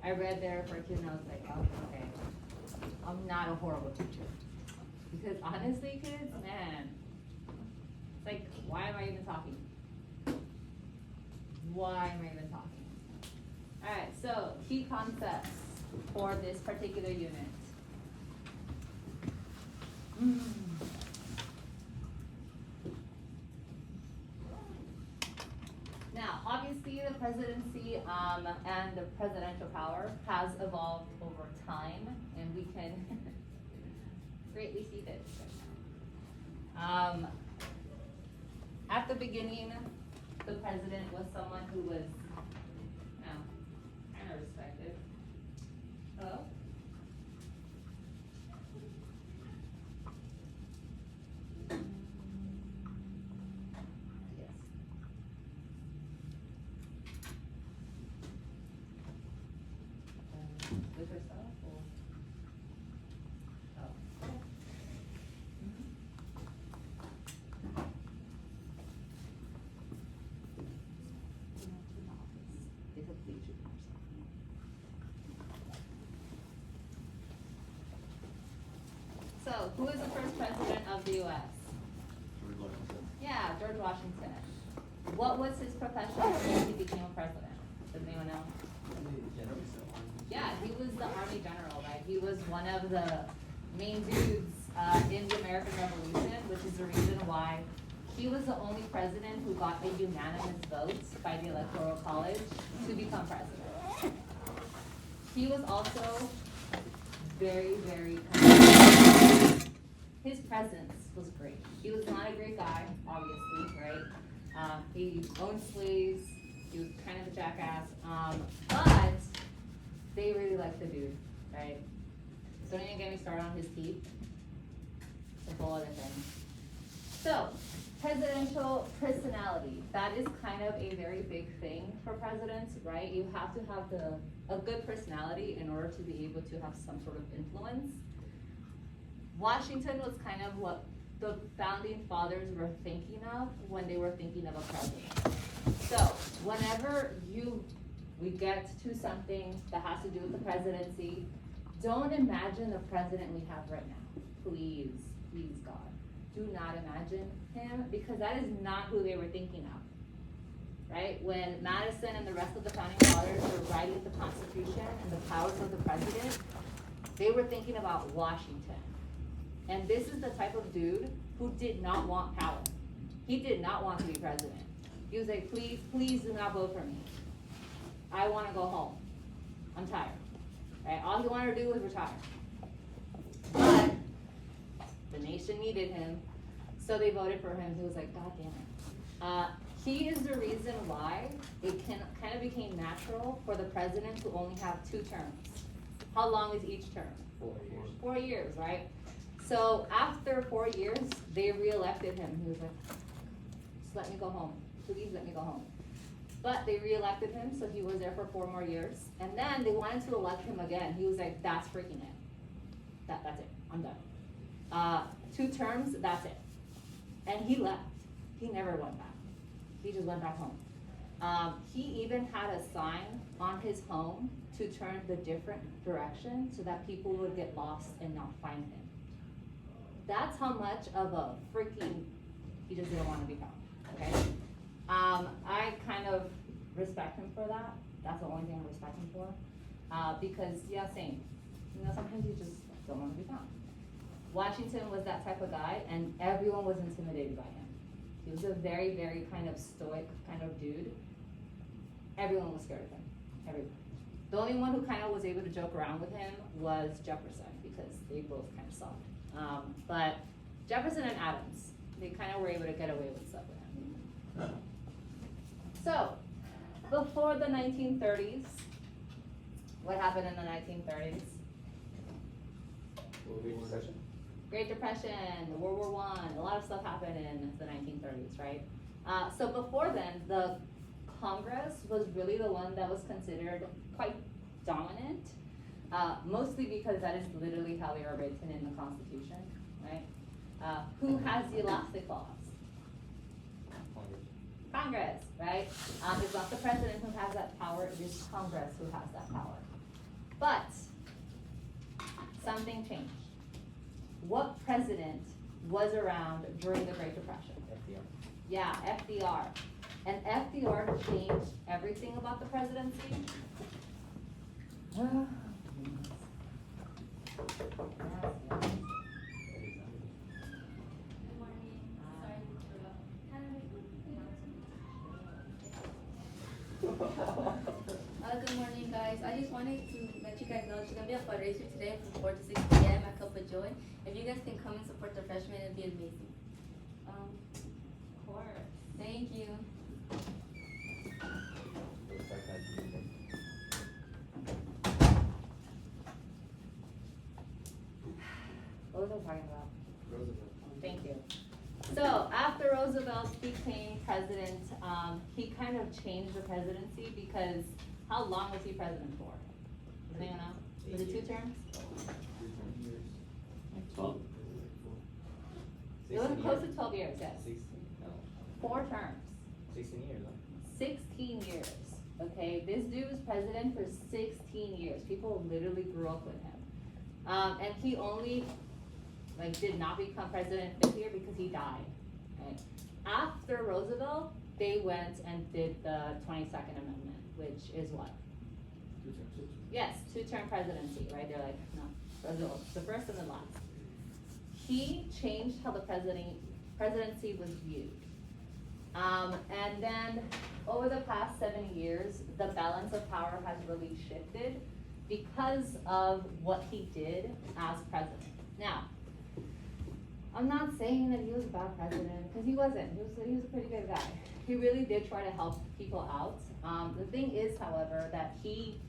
I read there for kids and I was like, oh, okay, I'm not a horrible teacher. Because honestly, kids, man, it's like, why am I even talking? Why am I even talking? All right, so key concepts for this particular unit. Now, obviously, the presidency and the presidential power has evolved over time, and we can greatly see this right now. At the beginning, the president was someone who was, kind of respected. Hello? Yes. With herself or? Oh. Okay. So, who is the first president of the U.S.? George Washington. Yeah, George Washington. What was his profession when he became president? Does anyone know? Yeah, he was the Army General, right? He was one of the main dudes in the American Revolution, which is the reason why he was the only president who got a unanimous vote by the Electoral College to become president. He was also very, very his presence was great. He was not a great guy, obviously, right? He owned slaves. He was kind of a jackass, but they really liked the dude, right? So don't even get me started on his teeth. It's a whole other thing. So, presidential personality. That is kind of a very big thing for presidents, right? You have to have a good personality in order to be able to have some sort of influence. Washington was kind of what the founding fathers were thinking of when they were thinking of a president. So, whenever we get to something that has to do with the presidency, don't imagine the president we have right now. Please, please, God. Do not imagine him, because that is not who they were thinking of, right? When Madison and the rest of the founding fathers were writing the Constitution and the powers of the president, they were thinking about Washington. And this is the type of dude who did not want power. He did not want to be president. He was like, please, please do not vote for me. I want to go home. I'm tired. Right? All he wanted to do was retire. But the nation needed him, so they voted for him. He was like, God damn it. He is the reason why it kind of became natural for the president to only have 2 terms. How long is each term? 4 years. 4 years, right? So after 4 years, they reelected him. He was like, just let me go home. Please let me go home. But they reelected him, so he was there for 4 more years. And then they wanted to elect him again. He was like, that's freaking it. That's it. I'm done. 2 terms, that's it. And he left. He never went back. He just went back home. He even had a sign on his home to turn the different direction so that people would get lost and not find him. That's how much of a freaking, he just didn't want to be found, okay? I kind of respect him for that. That's the only thing I respect him for. Because, yeah, same. You know, sometimes you just don't want to be found. Washington was that type of guy, and everyone was intimidated by him. He was a very, very kind of stoic kind of dude. Everyone was scared of him. Everyone. The only one who kind of was able to joke around with him was Jefferson, because they both kind of sucked. But Jefferson and Adams, they kind of were able to get away with stuff with him. So, before the 1930s, what happened in the 1930s? Great Depression, World War I, a lot of stuff happened in the 1930s, right? So before then, the Congress was really the one that was considered quite dominant, mostly because that is literally how they are written in the Constitution, right? Who has the elastic clause? Congress, right? It's not the president who has that power, it is Congress who has that power. But something changed. What president was around during the Great Depression? FDR. Yeah, FDR. And FDR changed everything about the presidency. Oh, Good morning. Sorry to interrupt. Good morning, guys. I just wanted to let you guys know she's gonna be a fundraiser today from 4 to 6 p.m. at Cup of Joy. If you guys can come and support the freshmen, it'd be amazing. Of course. Thank you. Looks like that's music. what was I talking about? Roosevelt. Thank you. So after Roosevelt became president, he kind of changed the presidency because how long was he president for? Does anyone know? Was it 2 terms? 12. It was close to 12 years, yes. 16, no, 4 terms. 16 years, huh? 16 years, okay? This dude was president for 16 years. People literally grew up with him. And he only, did not become president this year because he died, right? After Roosevelt, they went and did the 22nd Amendment, which is what? 2 terms. Yes, 2-term presidency, right? They're like, no, Roosevelt's the first and the last. He changed how the presidency was viewed. And then over the past 70 years, the balance of power has really shifted because of what he did as president. Now, I'm not saying that he was a bad president, because he wasn't. He was a pretty good guy. He really did try to help people out. The thing is, however, that he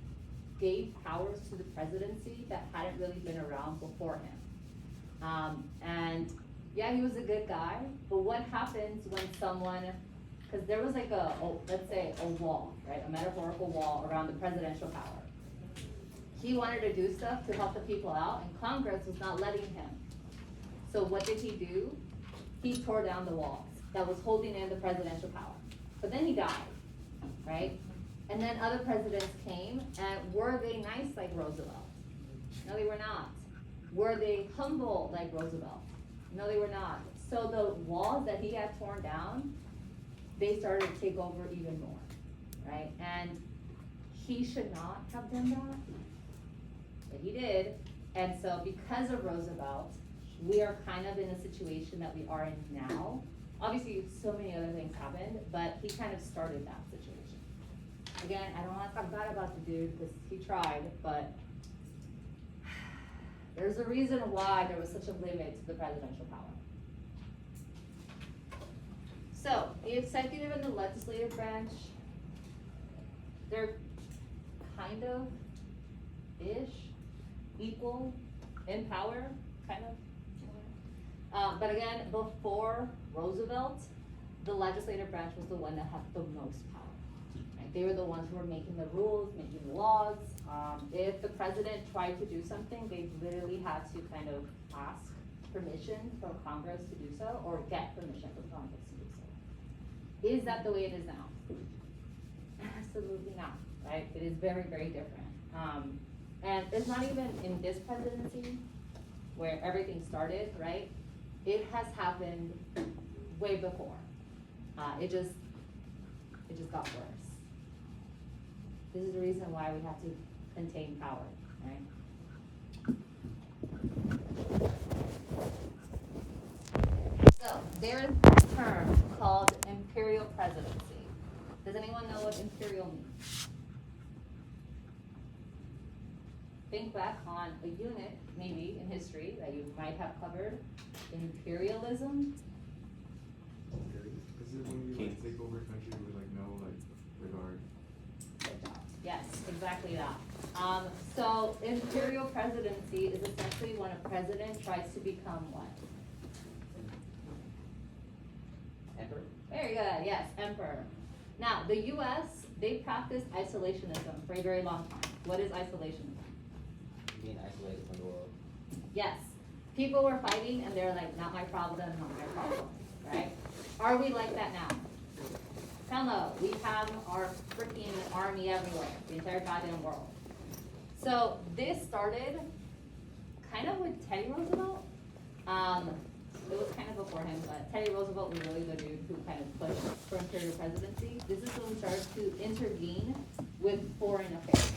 gave powers to the presidency that hadn't really been around before him. And yeah, he was a good guy, but what happens when someone, because there was let's say a wall, right? A metaphorical wall around the presidential power. He wanted to do stuff to help the people out, and Congress was not letting him. So what did he do? He tore down the walls that was holding in the presidential power. But then he died, right? And then other presidents came, and were they nice like Roosevelt? No, they were not. Were they humble like Roosevelt? No, they were not. So the walls that he had torn down, they started to take over even more, right? And he should not have done that, but he did. And so because of Roosevelt, we are kind of in a situation that we are in now. Obviously, so many other things happened, but he kind of started that situation. Again, I don't want to talk bad about the dude because he tried, but there's a reason why there was such a limit to the presidential power. So, the executive and the legislative branch, they're kind of ish, equal in power, kind of. But again, before Roosevelt, the legislative branch was the one that had the most power. Right? They were the ones who were making the rules, making the laws. If the president tried to do something, they literally had to kind of ask permission from Congress to do so, or get permission from Congress to do so. Is that the way it is now? Absolutely not, right? It is very, very different. And it's not even in this presidency where everything started, right? It has happened way before. It just got worse. This is the reason why we have to contain power, right? So there is a term called imperial presidency. Does anyone know what imperial means? Think back on a unit, maybe in history, that you might have covered. Imperialism. Is it when you take over a country with no regard? Good job. Yes, exactly that. So imperial presidency is essentially when a president tries to become what? Emperor? Very good, yes, emperor. Now, the US, they practiced isolationism for a very long time. What is isolationism? Being isolated from the world. Yes. People were fighting and they're like, not my problem, not my problem, right? Are we like that now? Hell no. We have our freaking army everywhere, the entire goddamn world. So this started kind of with Teddy Roosevelt. It was kind of before him, but Teddy Roosevelt was really the dude who kind of pushed for imperial presidency. This is when we started to intervene with foreign affairs.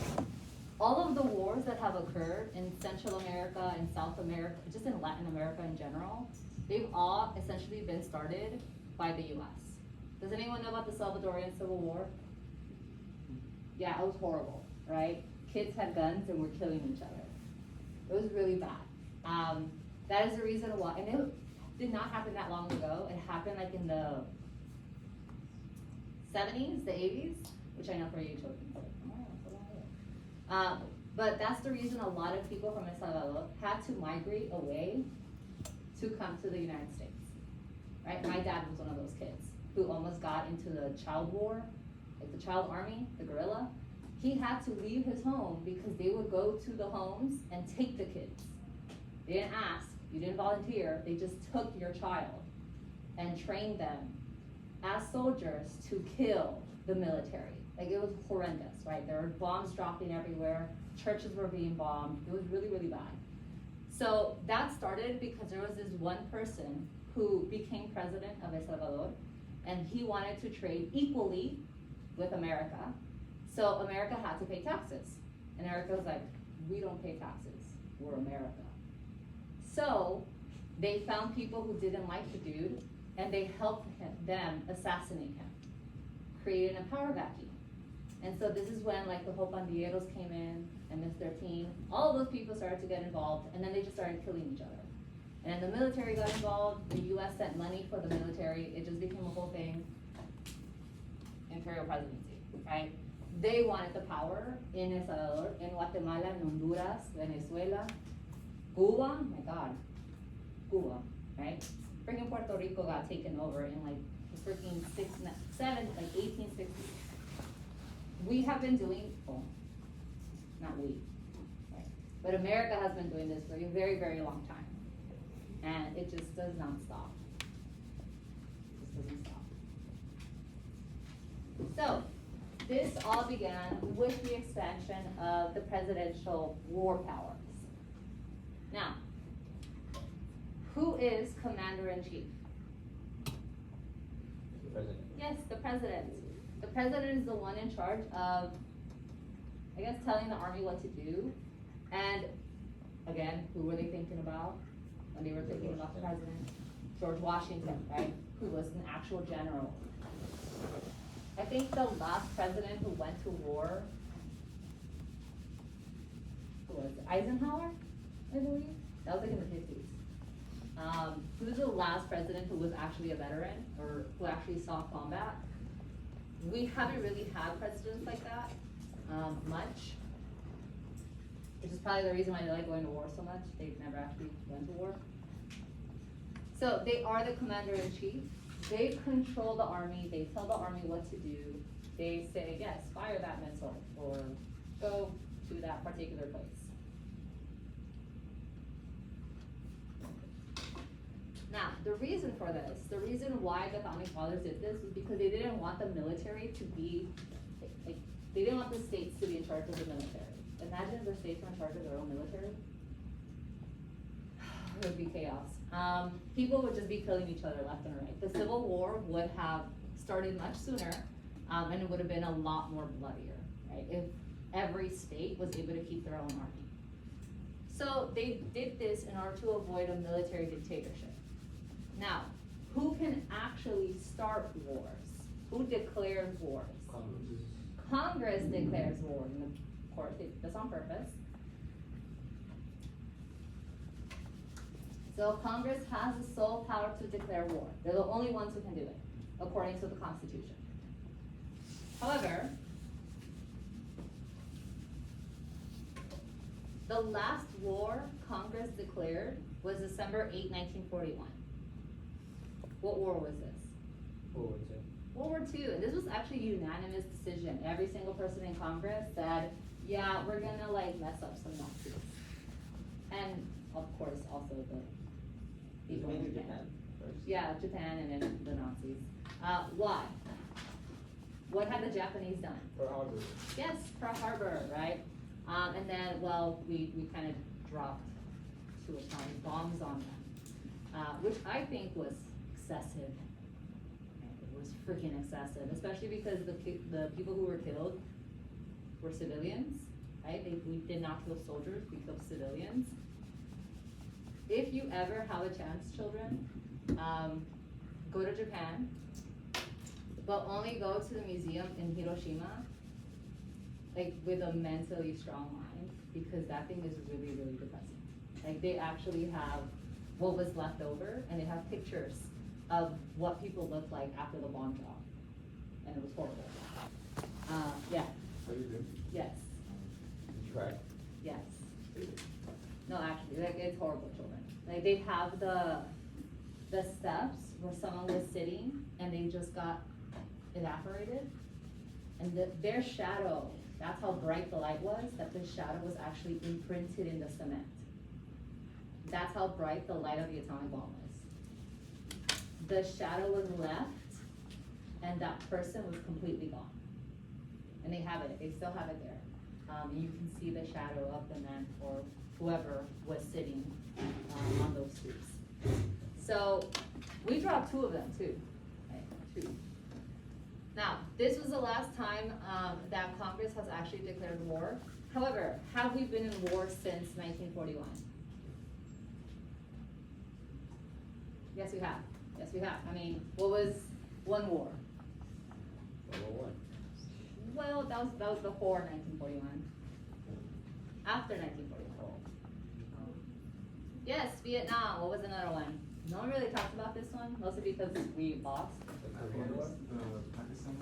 All of the wars that have occurred in Central America and South America, just in Latin America in general, they've all essentially been started by the US. Does anyone know about the Salvadorian Civil War? Yeah, it was horrible, right? Kids had guns and were killing each other. It was really bad. That is the reason why, and it did not happen that long ago. It happened like in the 70s, the 80s, which I know for you children. But that's the reason a lot of people from El Salvador had to migrate away to come to the United States, right? My dad was one of those kids who almost got into the child war, like the child army, the guerrilla. He had to leave his home because they would go to the homes and take the kids. They didn't ask, you didn't volunteer, they just took your child and trained them as soldiers to kill the military. Like, it was horrendous, right? There were bombs dropping everywhere, churches were being bombed. It was really, really bad. So that started because there was this one person who became president of El Salvador, and he wanted to trade equally with America. So America had to pay taxes. And America was like, we don't pay taxes, we're America. So they found people who didn't like the dude, and they helped them assassinate him, creating a power vacuum. And so this is when like the whole pandilleros came in, and MS-13, all of those people started to get involved, and then they just started killing each other. And the military got involved, the US sent money for the military, it just became a whole thing. Imperial presidency, right? They wanted the power in El Salvador, in Guatemala, in Honduras, Venezuela, Cuba, oh my God, Cuba, right? Freaking Puerto Rico got taken over in like the freaking 1860s. We have been doing, oh, not we, right? But America has been doing this for a very, very long time. And it just does not stop. It just doesn't stop. So, this all began with the expansion of the presidential war powers. Now, who is commander-in-chief? The president. Yes, the president. The president is the one in charge of, I guess, telling the army what to do. And again, who were they thinking about when they were thinking about the president? George Washington, right? Who was an actual general. I think the last president who went to war, who was it? Eisenhower, I believe? That was like in the 50s. Who was the last president who was actually a veteran, or who actually saw combat? We haven't really had presidents like that, much. Which is probably the reason why they like going to war so much. They've never actually went to war. So they are the commander-in-chief. They control the army. They tell the army what to do. They say, yes, fire that missile, or go to that particular place. Now, the reason for this, the reason why the founding fathers did this was because they didn't want the military to be, like, they didn't want the states to be in charge of the military. Imagine if the states were in charge of their own military. It would be chaos. People would just be killing each other left and right. The Civil War would have started much sooner, and it would have been a lot more bloodier, right? If every state was able to keep their own army. So they did this in order to avoid a military dictatorship. Now, who can actually start wars? Who declares wars? Congress declares war, and of course, that's on purpose. So Congress has the sole power to declare war. They're the only ones who can do it, according to the Constitution. However, the last war Congress declared was December 8, 1941. What war was this? World War II. World War II, and this was actually a unanimous decision. Every single person in Congress said, yeah, we're gonna like mess up some Nazis. And of course, also the people in Mainly Japan. Japan first. Yeah, Japan and then the Nazis. Why? What had the Japanese done? Pearl Harbor. Yes, Pearl Harbor, right? And then, well, we kind of dropped two atomic bombs on them, which I think was excessive. It was freaking excessive, especially because the people who were killed were civilians, right? We did not kill soldiers, we killed civilians. If you ever have a chance, children, go to Japan, but only go to the museum in Hiroshima, like with a mentally strong mind, because that thing is really, really depressing. Like they actually have what was left over, and they have pictures of what people looked like after the bomb drop, and it was horrible. Yeah, How you doing? yes, Did you cry? yes. No, actually, like it's horrible, children. Like they have the steps where someone was sitting and they just got evaporated, and their shadow, that's how bright the light was, that the shadow was actually imprinted in the cement. That's how bright the light of the atomic bomb was. The shadow was left, and that person was completely gone. And they have it, they still have it there. You can see the shadow of the man or whoever was sitting on those streets. So we dropped two of them too, right? Two. Now, this was the last time that Congress has actually declared war. However, have we been in war since 1941? Yes, we have. Yes, we have. I mean, what was one war? World War Well, that was before 1941. After 1944. Yes, Vietnam. What was another one? No one really talks about this one, mostly because we lost. The Korean War? Pakistan?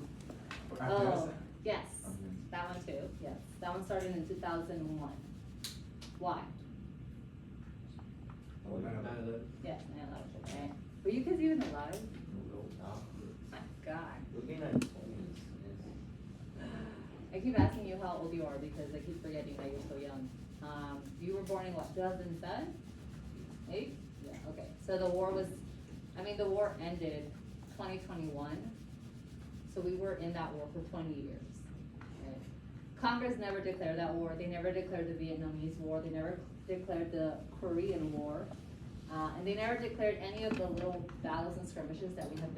Or Oh, Afghanistan? yes, Afghanistan. that one too, yes. That one started in 2001. Why? Oh, 9/11. Yes, 9/11, okay. Were you kids even alive? No. My God. We'll be in our 20s. I keep asking you how old you are because I keep forgetting that you're so young. You were born in what, 2007? 8? Yeah, okay. So the war war ended 2021. So we were in that war for 20 years. Okay. Congress never declared that war. They never declared the Vietnamese War. They never declared the Korean War. And they never declared any of the little battles and skirmishes that we have been